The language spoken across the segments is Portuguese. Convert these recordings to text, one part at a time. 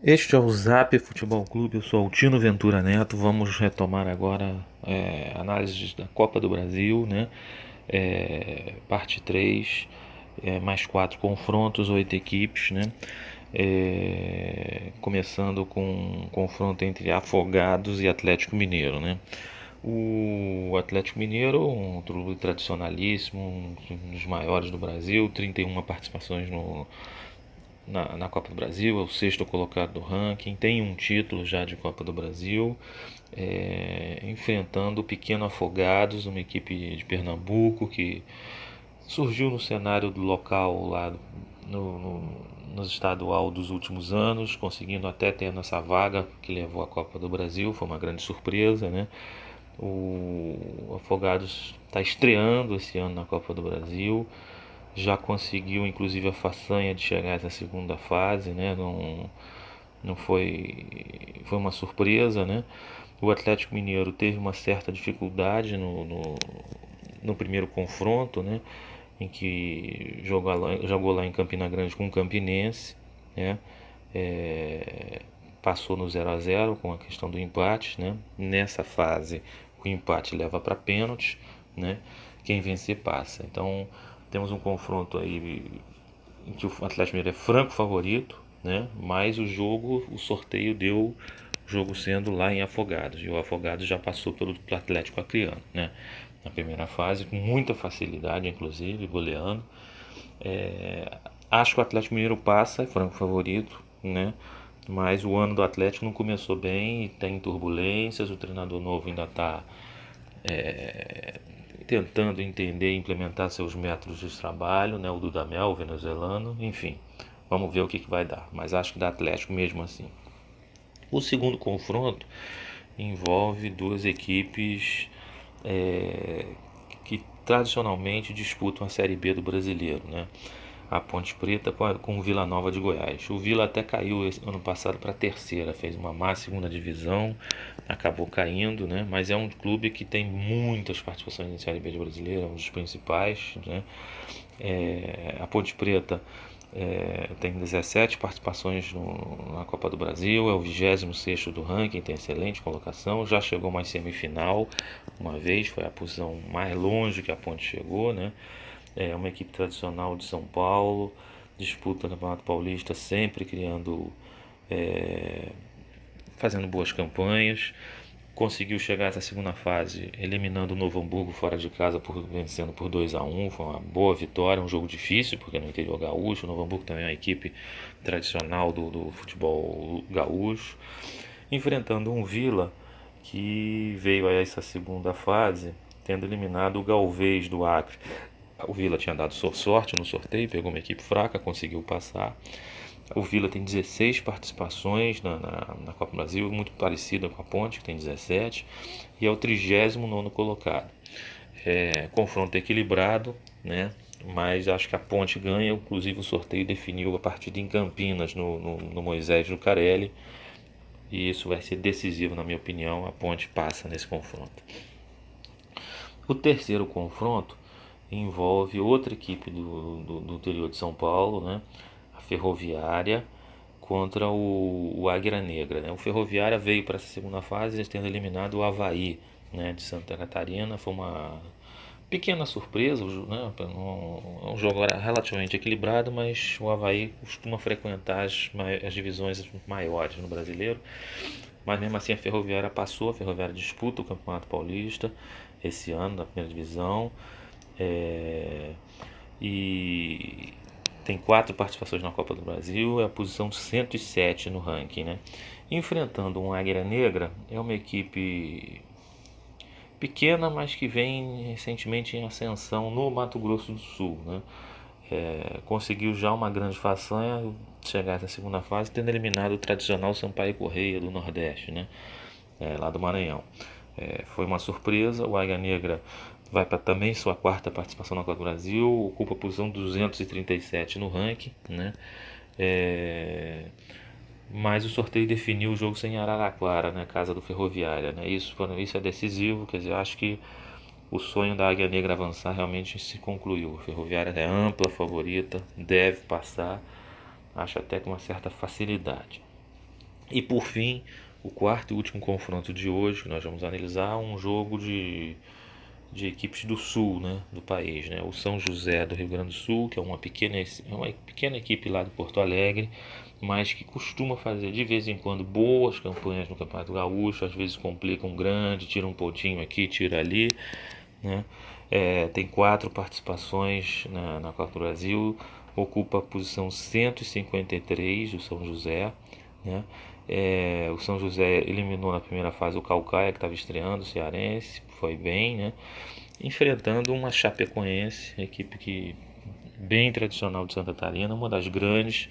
Este é o Zap Futebol Clube, eu sou Altino Ventura Neto. Vamos retomar agora análises da Copa do Brasil, né? Parte 3, mais 4 confrontos, 8 equipes, né? Começando com um confronto entre Afogados e Atlético Mineiro, né? O Atlético Mineiro, um clube tradicionalíssimo, um dos maiores do Brasil, 31 participações na Copa do Brasil, é o sexto colocado do ranking, tem um título já de Copa do Brasil, enfrentando o Pequeno Afogados, uma equipe de Pernambuco que surgiu no cenário do local lá no estadual dos últimos anos, conseguindo até ter essa vaga que levou à Copa do Brasil, foi uma grande surpresa, né? O Afogados está estreando esse ano na Copa do Brasil, já conseguiu inclusive a façanha de chegar a essa segunda fase, né? Não foi uma surpresa, né? O Atlético Mineiro teve uma certa dificuldade no primeiro confronto, né? Em que jogou lá em Campina Grande com o Campinense, né? Passou no 0 a 0 com a questão do empate, né? Nessa fase o empate leva para pênaltis, né? Quem vencer passa. Então temos um confronto aí em que o Atlético Mineiro é franco favorito, né? Mas o sorteio deu o jogo sendo lá em Afogados, e o Afogados já passou pelo Atlético Acreano, né? Na primeira fase, com muita facilidade, inclusive, goleando. Acho que o Atlético Mineiro passa, é franco favorito, né? Mas o ano do Atlético não começou bem, tem turbulências, o treinador novo ainda está tentando entender e implementar seus métodos de trabalho, né? O Dudamel, o venezuelano, enfim, vamos ver o que vai dar, mas acho que dá Atlético mesmo assim. O segundo confronto envolve duas equipes que tradicionalmente disputam a Série B do Brasileiro, né? A Ponte Preta com o Vila Nova de Goiás. O Vila até caiu ano passado para a terceira, fez uma má segunda divisão, acabou caindo, né? Mas é um clube que tem muitas participações em Série B de Brasileiro, é um dos principais, né? A Ponte Preta tem 17 participações na Copa do Brasil, é o 26º do ranking, tem excelente colocação, já chegou mais semifinal uma vez, foi a posição mais longe que a Ponte chegou, né? É uma equipe tradicional de São Paulo, disputa o Campeonato Paulista sempre fazendo boas campanhas. Conseguiu chegar a essa segunda fase eliminando o Novo Hamburgo fora de casa, vencendo por 2 a 1. Foi uma boa vitória, um jogo difícil porque no interior gaúcho. O Novo Hamburgo também é uma equipe tradicional do futebol gaúcho, enfrentando um Vila que veio a essa segunda fase tendo eliminado o Galvez do Acre. O Vila tinha dado sorte no sorteio, pegou uma equipe fraca, conseguiu passar. O Vila tem 16 participações na Copa do Brasil, muito parecida com a Ponte, que tem 17, e é o 39º colocado. Confronto equilibrado, né? Mas acho que a Ponte ganha, inclusive o sorteio definiu a partida em Campinas, no Moisés Lucarelli, e isso vai ser decisivo, na minha opinião. A Ponte passa nesse confronto. O terceiro confronto envolve outra equipe do interior de São Paulo, né? A Ferroviária contra o Águia Negra, né? O Ferroviária veio para essa segunda fase tendo eliminado o Avaí, né, de Santa Catarina. Foi uma pequena surpresa, né? Um jogo relativamente equilibrado, mas o Avaí costuma frequentar as divisões maiores no brasileiro. Mas mesmo assim a Ferroviária passou, a Ferroviária disputa o Campeonato Paulista esse ano na primeira divisão, e tem 4 participações na Copa do Brasil, é a posição 107 no ranking, né? Enfrentando um Águia Negra, é uma equipe pequena, mas que vem recentemente em ascensão no Mato Grosso do Sul, né? Conseguiu já uma grande façanha, chegar essa segunda fase, tendo eliminado o tradicional Sampaio Correia do Nordeste, né? Lá do Maranhão. Foi uma surpresa. O Águia Negra vai para também sua quarta participação na Copa do Brasil, ocupa a posição 237 no ranking, né? Mas o sorteio definiu o jogo sem Araraquara, né? Casa do Ferroviária, né? Isso é decisivo, quer dizer, eu acho que o sonho da Águia Negra avançar realmente se concluiu. A Ferroviária é ampla favorita, deve passar, acho até com uma certa facilidade. E por fim, o quarto e último confronto de hoje, que nós vamos analisar, um jogo de equipes do sul, né, do país, né? O São José do Rio Grande do Sul, que é uma pequena equipe lá de Porto Alegre, mas que costuma fazer de vez em quando boas campanhas no Campeonato Gaúcho, às vezes complica um grande, tira um pontinho aqui, tira ali, né? Tem 4 participações na Copa do Brasil, ocupa a posição 153 do São José, né? O São José eliminou na primeira fase o Caucaia, que estava estreando, o Cearense, foi bem, né? Enfrentando uma Chapecoense, equipe que bem tradicional de Santa Catarina, uma das grandes,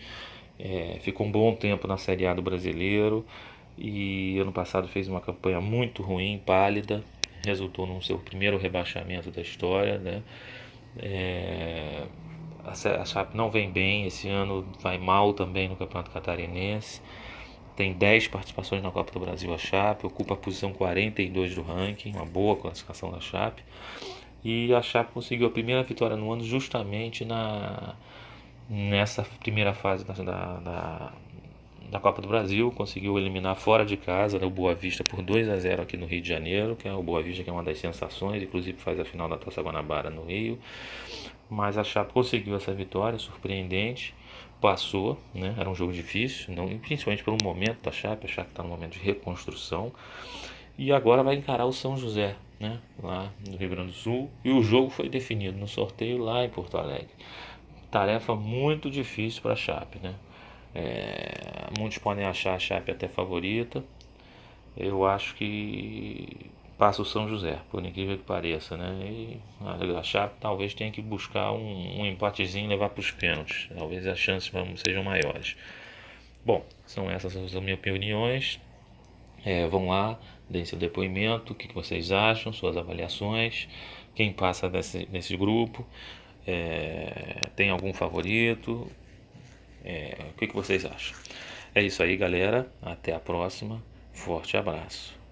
ficou um bom tempo na Série A do Brasileiro e ano passado fez uma campanha muito ruim, pálida, resultou no seu primeiro rebaixamento da história, né? A Chape não vem bem, esse ano vai mal também no Campeonato Catarinense. Tem 10 participações na Copa do Brasil a Chape, ocupa a posição 42 do ranking, uma boa classificação da Chape. E a Chape conseguiu a primeira vitória no ano justamente nessa primeira fase da Copa do Brasil. Conseguiu eliminar fora de casa, né, o Boa Vista por 2-0 aqui no Rio de Janeiro, que é o Boa Vista, que é uma das sensações, inclusive faz a final da Taça Guanabara no Rio. Mas a Chape conseguiu essa vitória surpreendente, passou, né? Era um jogo difícil, não, principalmente pelo momento da Chape. A Chape está num momento de reconstrução e agora vai encarar o São José, né? Lá no Rio Grande do Sul, e o jogo foi definido no sorteio lá em Porto Alegre. Tarefa muito difícil para a Chape, né? Muitos podem achar a Chape até favorita. Eu acho que passa o São José, por incrível que pareça, né? E a Chape talvez tenha que buscar um empatezinho e levar para os pênaltis. Talvez as chances sejam maiores. Bom, são essas as minhas opiniões. Vão lá, deem seu depoimento, o que vocês acham, suas avaliações, quem passa nesse grupo, tem algum favorito, o que vocês acham? É isso aí, galera. Até a próxima. Forte abraço.